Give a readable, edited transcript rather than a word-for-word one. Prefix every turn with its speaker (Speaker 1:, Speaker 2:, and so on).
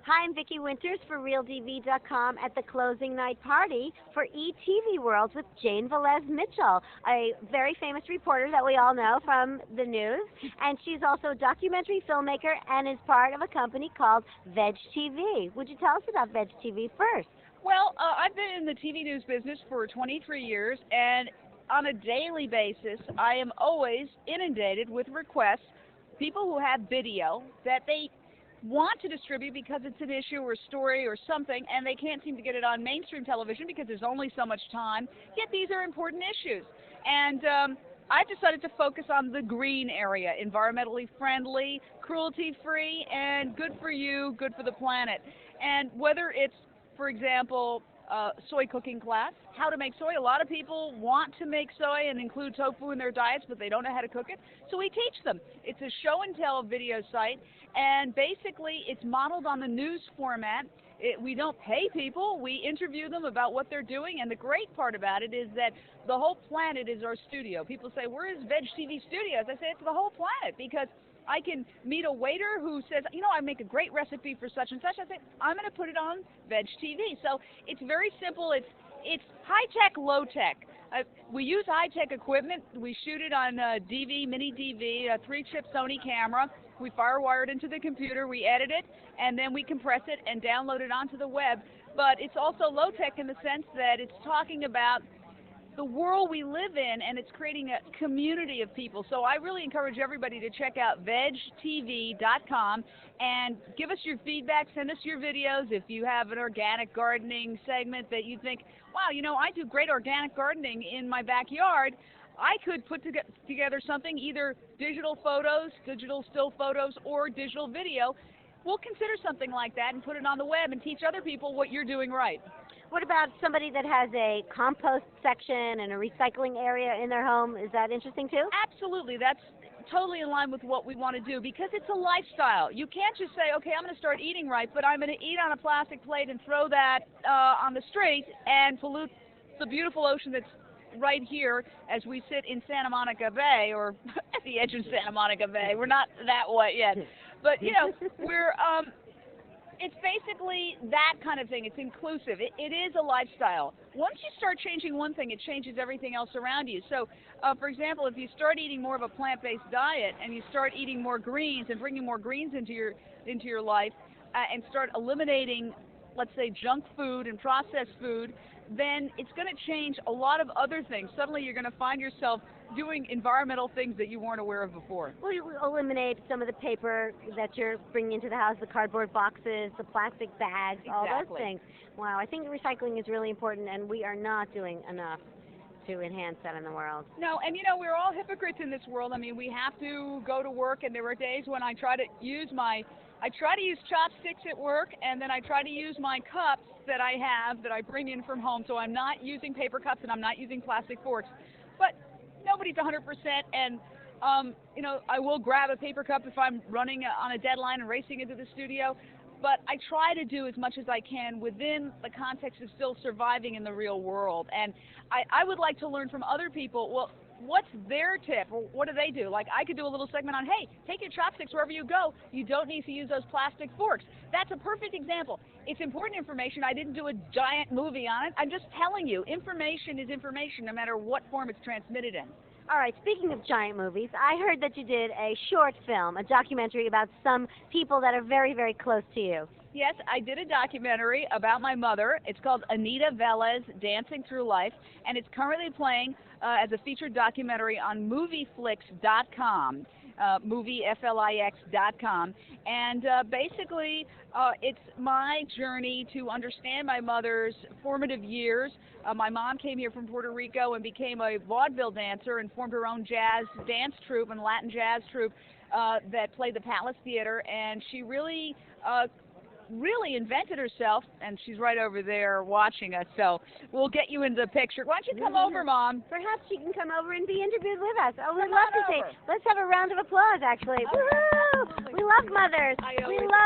Speaker 1: Hi, I'm Vicki Winters for ReelDV.com at the closing night party for ETV Worlds with Jane Velez-Mitchell, a very famous reporter that we all know from the news. And she's also a documentary filmmaker and is part of a company called VegTV. Would you tell us about VegTV first?
Speaker 2: Well, I've been in the TV news business for 23 years, and on a daily basis, I am always inundated with requests, people who have video that they want to distribute because it's an issue or story or something, and they can't seem to get it on mainstream television because there's only so much time, yet these are important issues. And I've decided to focus on the green area, environmentally friendly, cruelty-free, and good for you, good for the planet. And whether it's, for example, soy cooking class, how to make soy. A lot of people want to make soy and include tofu in their diets, but they don't know how to cook it, so we teach them. It's a show and tell video site, and basically it's modeled on the news format. We don't pay people, we interview them about what they're doing, and the great part about it is that the whole planet is our studio. People say, where is VegTV Studios? I say, it's the whole planet, because I can meet a waiter who says, you know, I make a great recipe for such and such. I say, I'm going to put it on VegTV. So it's very simple. It's high-tech, low-tech. We use high-tech equipment. We shoot it on DV, mini DV, a 3-chip Sony camera. We firewire it into the computer. We edit it, and then we compress it and download it onto the web. But it's also low-tech in the sense that it's talking about the world we live in, and it's creating a community of people. So I really encourage everybody to check out VegTV.com and give us your feedback, send us your videos. If you have an organic gardening segment that you think, wow, you know, I do great organic gardening in my backyard, I could put together something, either digital photos, digital still photos, or digital video. We'll consider something like that and put it on the web and teach other people what you're doing right.
Speaker 1: What about somebody that has a compost section and a recycling area in their home? Is that interesting too?
Speaker 2: Absolutely. That's totally in line with what we want to do, because it's a lifestyle. You can't just say, okay, I'm going to start eating right, but I'm going to eat on a plastic plate and throw that on the street and pollute the beautiful ocean that's right here as we sit in Santa Monica Bay, or at the edge of Santa Monica Bay. We're not that wet yet. But, you know, we're... It's basically that kind of thing. It's inclusive. It is a lifestyle. Once you start changing one thing, it changes everything else around you. So, for example, if you start eating more of a plant-based diet and you start eating more greens and bringing more greens into your life, and start eliminating, let's say, junk food and processed food, then it's going to change a lot of other things. Suddenly you're going to find yourself doing environmental things that you weren't aware of before.
Speaker 1: Well, you eliminate some of the paper that you're bringing into the house, the cardboard boxes, the plastic bags, all those things. Wow, I think recycling is really important, and we are not doing enough to enhance that in the world.
Speaker 2: No, and you know, we're all hypocrites in this world. I mean, we have to go to work, and there are days when I try to use chopsticks at work, and then I try to use my cups that I have that I bring in from home, so I'm not using paper cups and I'm not using plastic forks. But nobody's 100%, and you know, I will grab a paper cup if I'm running on a deadline and racing into the studio, but I try to do as much as I can within the context of still surviving in the real world. And I would like to learn from other people, well, what's their tip, or what do they do? Like, I could do a little segment on, hey, take your chopsticks wherever you go. You don't need to use those plastic forks. That's a perfect example. It's important information. I didn't do a giant movie on it. I'm just telling you, information is information no matter what form it's transmitted in.
Speaker 1: All right, speaking of giant movies, I heard that you did a short film, a documentary about some people that are very, very close to you.
Speaker 2: Yes, I did a documentary about my mother. It's called Anita Velez, Dancing Through Life, and it's currently playing as a featured documentary on movieflix.com, movieflix.com, and basically it's my journey to understand my mother's formative years. My mom came here from Puerto Rico and became a vaudeville dancer and formed her own jazz dance troupe and Latin jazz troupe that played the Palace Theater, and she really invented herself, and she's right over there watching us, so we'll get you into the picture. Why don't you come over, Mom?
Speaker 1: Perhaps she can come over and be interviewed with us. Oh, we'd love to see. Let's have a round of applause, actually. Woohoo! We love mothers. We love